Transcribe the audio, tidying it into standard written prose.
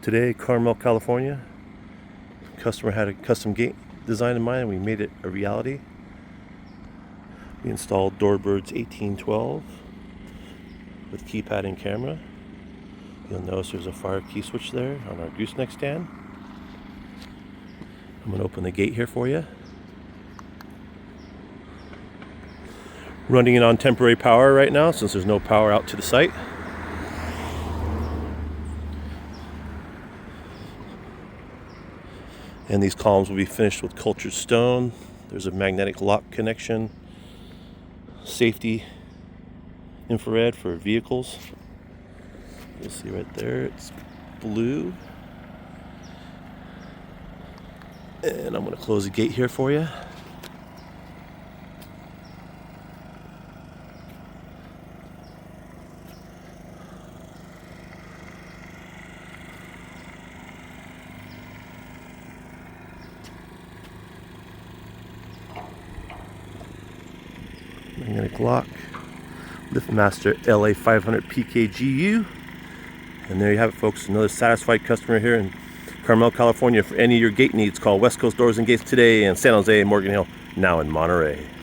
Today, Carmel, California. Customer had a custom gate design in mind and we made it a reality. We installed Doorbirds 1812 with keypad and camera. You'll notice there's a fire key switch there on our gooseneck stand. I'm going to open the gate here for you. Running it on temporary power right now since there's no power out to the site. And these columns will be finished with cultured stone. There's a magnetic lock connection, safety infrared for vehicles. You'll see right there, it's blue. And I'm going to close the gate here for you. Magnetic lock, LiftMaster LA 500 PKGU. And there you have it, folks. Another satisfied customer here in Carmel, California. For any of your gate needs, call West Coast Doors and Gates today in San Jose, Morgan Hill, now in Monterey.